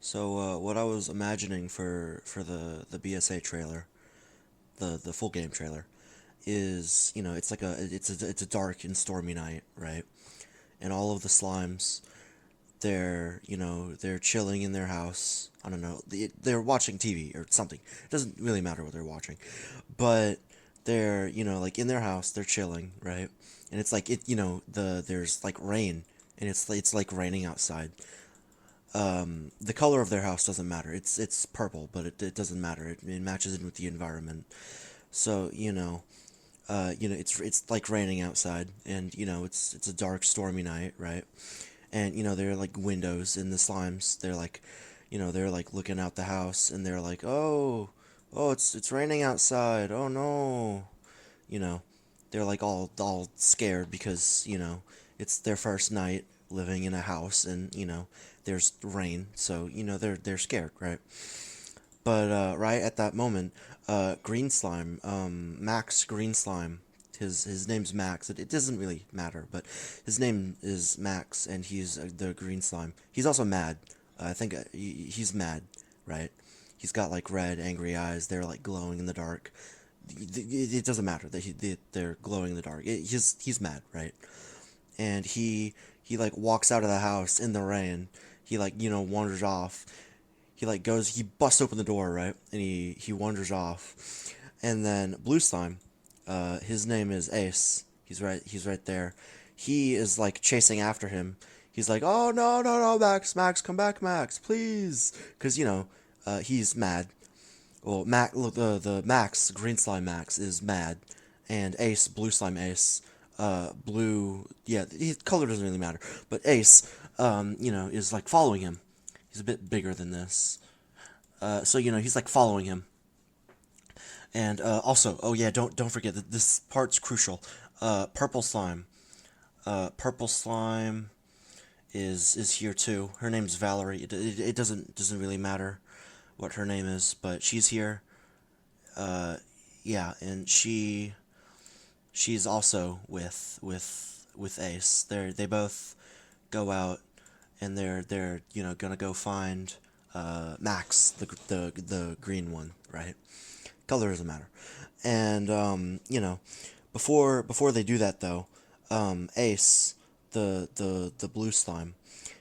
What I was imagining for the BSA trailer, the full game trailer, is it's like it's a dark and stormy night, right? And all of the slimes, they're chilling in their house. I don't know, they're watching TV or something. It doesn't really matter what they're watching, but they're like in their house, they're chilling, right? And it's like there's like rain, and it's like raining outside. The color of their house doesn't matter. It's purple, but it doesn't matter. It matches in with the environment. So it's like raining outside, and it's a dark, stormy night, right? And there are like windows in the slimes. They're like looking out the house, and they're like, oh, it's raining outside. Oh no, you know, they're like all scared because it's their first night living in a house, and there's rain, so they're scared, right? But right at that moment, Green Slime, Max Green Slime, his name's Max. It doesn't really matter, but his name is Max, and he's the Green Slime. He's also mad. I think he's mad, right? He's got like red, angry eyes. They're like glowing in the dark. It doesn't matter that they're glowing in the dark. He's mad, right? And he like walks out of the house in the rain. He like wanders off. He busts open the door, right? And he wanders off. And then Blue Slime, his name is Ace. He's right there. He is like chasing after him. He's like, "Oh no, no, no, Max, come back, Max, please." Cuz he's mad. Well, the Max, Green Slime Max is mad, and Ace, Blue Slime Ace, blue, yeah, color doesn't really matter, but Ace, is like following him. He's a bit bigger than this. So he's like following him, and also, oh yeah, don't forget that this part's crucial. Purple slime. Purple slime is here too. Her name's Valerie. It doesn't really matter what her name is, but she's here. Yeah, and she's also with Ace. They both go out, and they're gonna go find Max, the green one, right? Color doesn't matter. And before they do that though, Ace, the blue slime,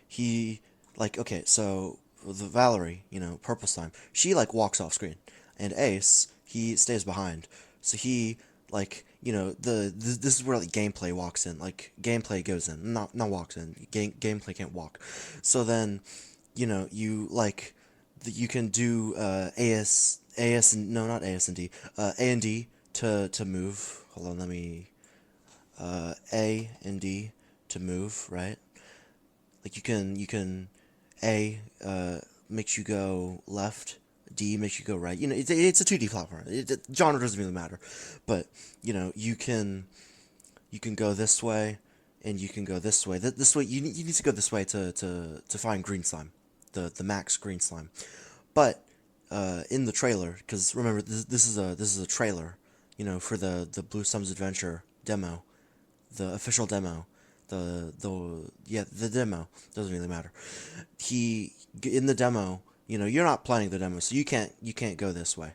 he like okay, so the Valerie, purple slime, she like walks off screen, and Ace he stays behind. So he like this is where like gameplay walks in, like gameplay goes in, not walks in. Gameplay can't walk. So then you like you can do AS no, not AS and D, A and D to move. Hold on, let me A and D to move, right? Like you can A makes you go left, D makes you go right. It's a 2D platform. Genre doesn't really matter, but you can go this way, and you can go this way. This way you need to go this way to find green slime, the max green slime. But in the trailer, because remember this is a trailer, for the Blue Sums Adventure demo, the official demo, the demo doesn't really matter. He in the demo, you're not playing the demo, so you can't go this way.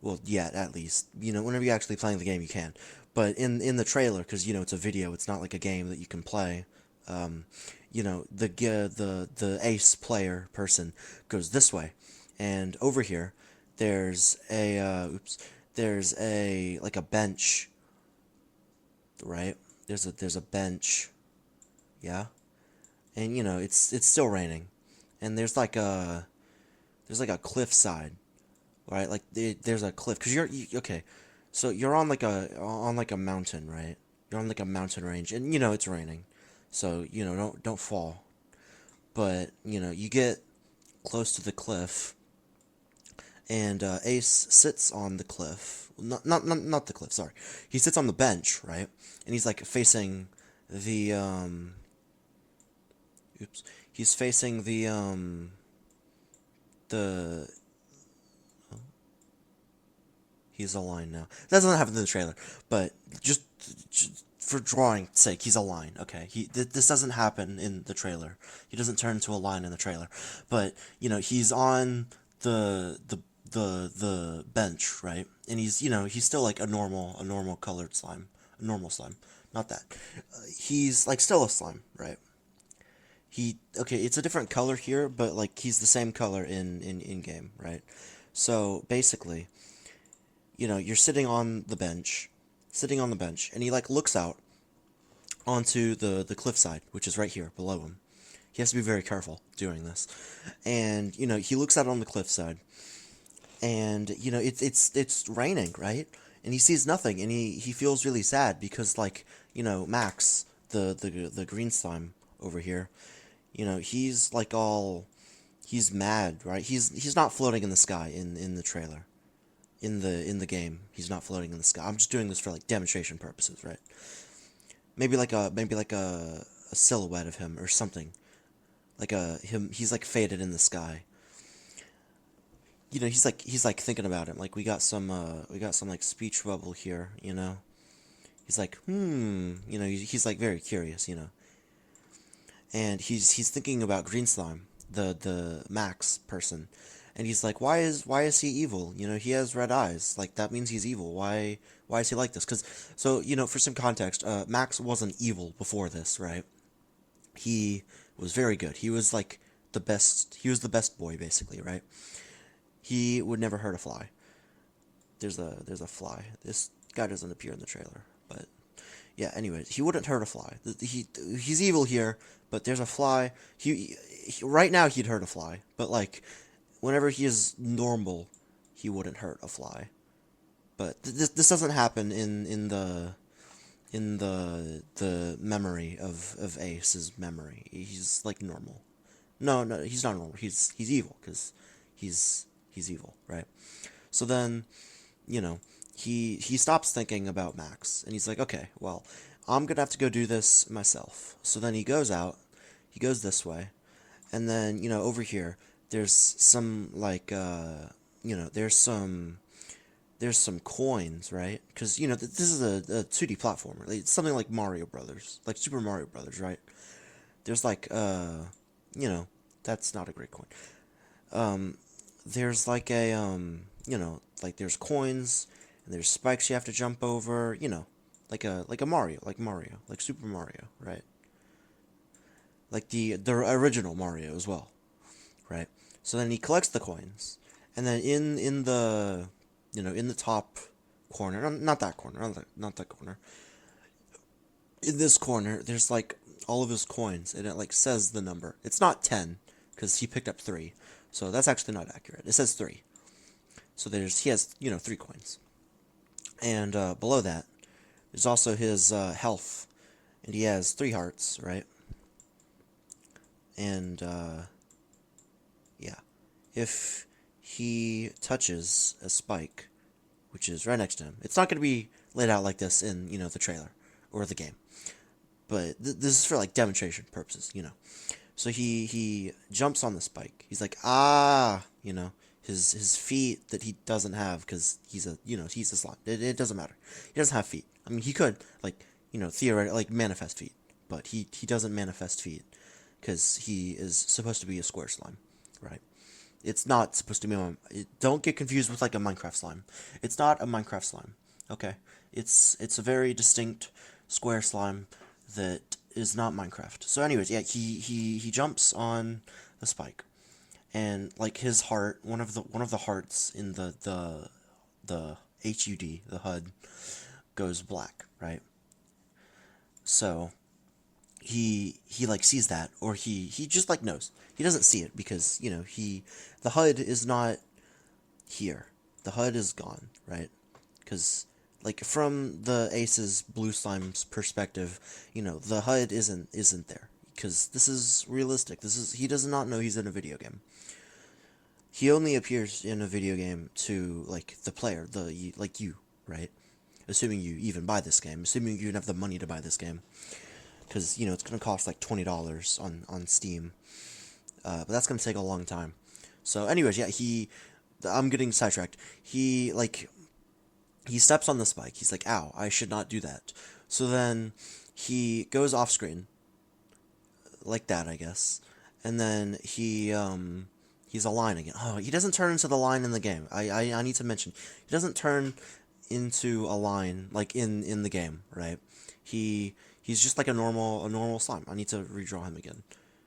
Well, yet at least, whenever you're actually playing the game, you can. But in the trailer, because it's a video, it's not like a game that you can play. The ace player person goes this way, and over here, there's a like a bench, right? There's a bench, yeah, and it's still raining, and there's like a cliff side, right? Like there's a cliff because okay, so you're on like a mountain, right? You're on like a mountain range, and it's raining, so don't fall. But you get close to the cliff, and Ace sits on the cliff. Not the cliff. Sorry, he sits on the bench, right? And he's like facing the Oops. He's facing the he's aligned now. That doesn't happen in the trailer, but just for drawing sake, he's a line. Okay, this doesn't happen in the trailer. He doesn't turn into a line in the trailer, but he's on the bench, right? And he's still like a normal colored slime, a normal slime, not that. He's like still a slime, right? Okay, it's a different color here, but like he's the same color in game, right? So basically, you're sitting on the bench, and he like looks out onto the cliffside, which is right here below him. He has to be very careful doing this, and he looks out on the cliffside, and it's raining, right? And he sees nothing, and he feels really sad because like Max, the green slime over here, he's like all he's mad, right? He's not floating in the sky in the trailer. In the game, he's not floating in the sky. I'm just doing this for like demonstration purposes, right? Maybe like a silhouette of him or something. Like he's like faded in the sky. He's like thinking about it. Like we got some like speech bubble here, He's like, he's like very curious, And he's thinking about Green Slime, the Max person. And he's like, why is he evil? He has red eyes. Like that means he's evil. Why is he like this? For some context, Max wasn't evil before this, right? He was very good. He was like the best. He was the best boy, basically, right? He would never hurt a fly. There's a fly. This guy doesn't appear in the trailer, but yeah. Anyways, he wouldn't hurt a fly. He's evil here, but there's a fly. Right now he'd hurt a fly, but like whenever he is normal, he wouldn't hurt a fly. But this doesn't happen in the memory of Ace's memory. He's like normal. No, he's not normal. He's evil because he's evil, right? So then, you know, he stops thinking about Max, and he's like, okay, well, I'm gonna have to go do this myself. So then he goes out, he goes this way, and then over here, there's some like there's some coins, right? Because this is a 2D platformer. Like, it's something like Mario Brothers, like Super Mario Brothers, right? There's like that's not a great coin. There's like a like there's coins and there's spikes you have to jump over, like a Mario, like Super Mario, right? Like the original Mario as well, right? So then he collects the coins, and then in the in the top corner, not that corner, not that corner. In this corner, there's like all of his coins, and it like says the number. It's not 10 because he picked up 3, so that's actually not accurate. It says 3. So he has 3 coins, and below that, there's also his health, and he has 3 hearts, right? And yeah, if he touches a spike, which is right next to him, it's not going to be laid out like this in the trailer or the game, but this is for like demonstration purposes. So he jumps on the spike. He's like, his feet that he doesn't have because he's a slime. It doesn't matter. He doesn't have feet. I mean, he could like theoretically like manifest feet, but he doesn't manifest feet because he is supposed to be a square slime, right? It's not supposed to be don't get confused with like a Minecraft slime. It's not a Minecraft slime. Okay, it's a very distinct square slime that is not Minecraft. So, anyways, yeah, he jumps on the spike, and like his heart, one of the hearts in the HUD, the HUD, goes black, right? So he like sees that, or he just like knows. He doesn't see it because the HUD is not here. The HUD is gone, right? Because like from the Ace's Blue Slime's perspective, the HUD isn't there because this is realistic. He does not know he's in a video game. He only appears in a video game to like the player, like you, right? Assuming you even buy this game, assuming you even have the money to buy this game, because it's gonna cost like $20 on Steam, but that's gonna take a long time. So, anyways, yeah, I'm getting sidetracked. He steps on the spike. He's like, "Ow, I should not do that." So then he goes off screen like that, I guess, and then he's a line again. Oh, he doesn't turn into the line in the game. I need to mention he doesn't turn into a line like in the game, right? He's just like a normal slime. I need to redraw him again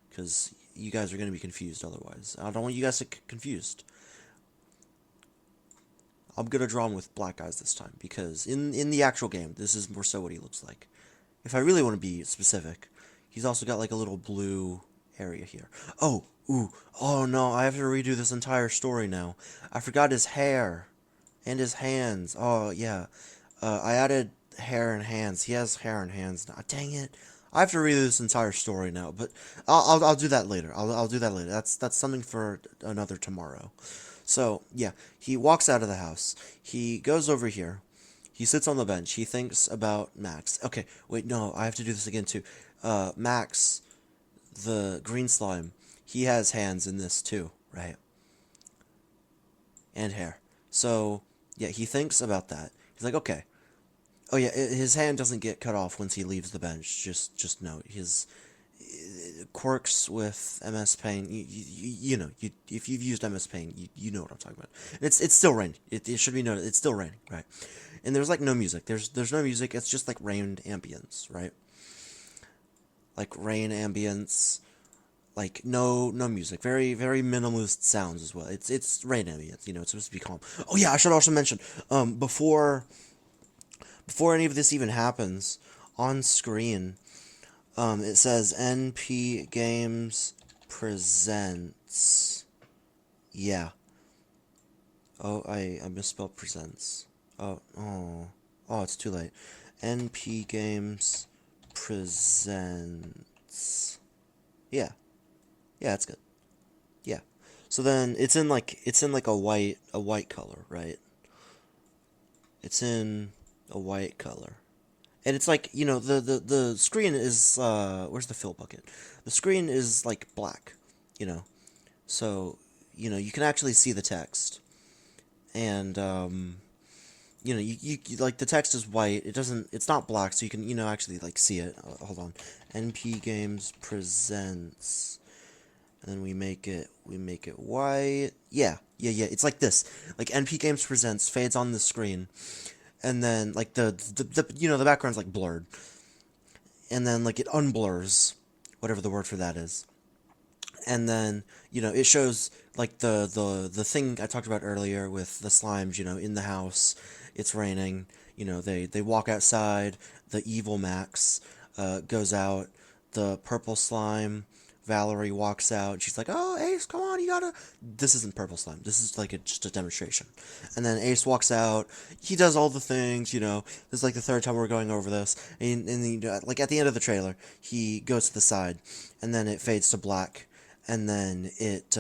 because you guys are gonna be confused otherwise. I don't want you guys to get confused. I'm gonna draw him with black eyes this time because in the actual game, this is more so what he looks like. If I really want to be specific, he's also got like a little blue area here. Oh, ooh, oh no, I have to redo this entire story now. I forgot his hair and his hands. Oh yeah, I added hair and hands. He has hair and hands now. Dang it. I have to redo this entire story now, but I'll do that later. I'll do that later. That's something for another tomorrow. So yeah, he walks out of the house. He goes over here. He sits on the bench. He thinks about Max. Okay, wait, no, I have to do this again too. Max, the green slime, he has hands in this too, right? And hair. So yeah, he thinks about that. He's like, okay. Oh yeah, his hand doesn't get cut off once he leaves the bench. Just note his quirks with MS Paint. You know, if you've used MS Paint, you know what I'm talking about. It's still raining. It should be noted. It's still raining, right? And there's like no music. There's no music. It's just like rain ambience, right? Like rain ambience. Like no music. Very minimalist sounds as well. It's rain ambience. You know, it's supposed to be calm. Oh yeah, I should also mention before any of this even happens on screen. It says NP Games presents. Yeah. Oh, I misspelled presents. Oh, it's too late. NP Games presents. Yeah. Yeah, that's good. Yeah. So then it's in like a white color, right? It's in a white color. And it's like, the screen is where's the fill bucket? The screen is like black, you know. So, you can actually see the text. And you like the text is white. It's not black, so you can, actually like see it. Hold on. NP Games presents, and then we make it white. Yeah. It's like this. Like NP Games presents fades on the screen, and then like the background's like blurred, and then like it unblurs, whatever the word for that is, and then it shows like the thing I talked about earlier with the slimes. In the house, it's raining. They walk outside. The evil Max goes out. The purple slime, Valerie, walks out. She's like, "Oh, Ace, come on, you gotta." This isn't purple slime. This is like just a demonstration. And then Ace walks out. He does all the things. This is like the third time we're going over this. And like at the end of the trailer, he goes to the side, and then it fades to black, and then it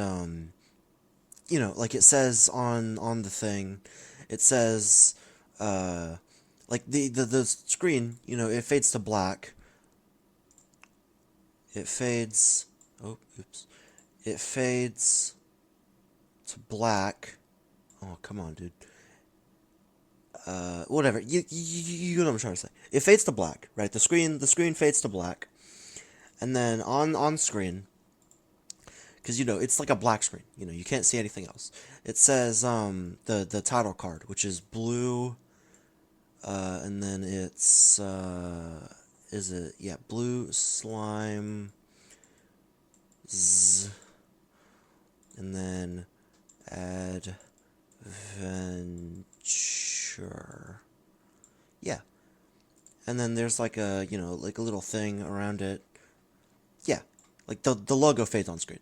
like it says on the thing, it says like the screen, it fades to black. It fades. Oh, oops. It fades to black. Oh, come on, dude. Whatever. You know what I'm trying to say. It fades to black, right? The screen fades to black, and then on screen, because it's like a black screen. You can't see anything else. It says the title card, which is blue, and then it's is it, yeah, blue slime z, and then adventure. Yeah. And then there's like a little thing around it. Yeah. Like the logo fades on screen.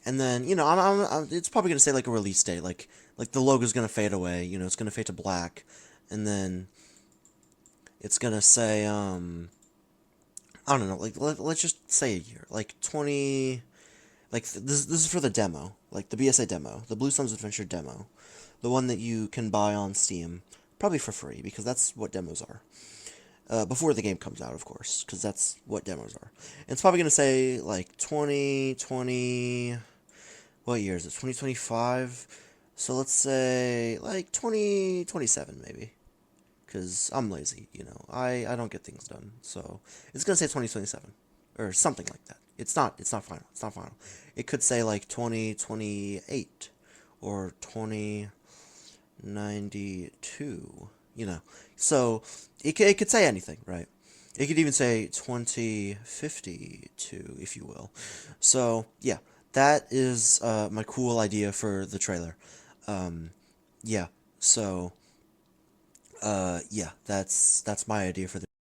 And then, it's probably gonna say like a release date, like the logo's gonna fade away, it's gonna fade to black, and then it's gonna say I don't know, like let's just say a year, like 20, like this is for the demo, like the BSA demo, the Blue Slums Adventure demo, the one that you can buy on Steam, probably for free because that's what demos are. Before the game comes out, of course, because that's what demos are. And it's probably gonna say like 2020. What year is it? 2025. So let's say like 2027 maybe. because I'm lazy. I don't get things done. So it's gonna say 2027 or something like that. It's not final. It's not final. It could say like 2028 or 2092. So it could say anything, right? It could even say 2052, if you will. So yeah, that is my cool idea for the trailer. Um, yeah. So yeah, that's my idea for the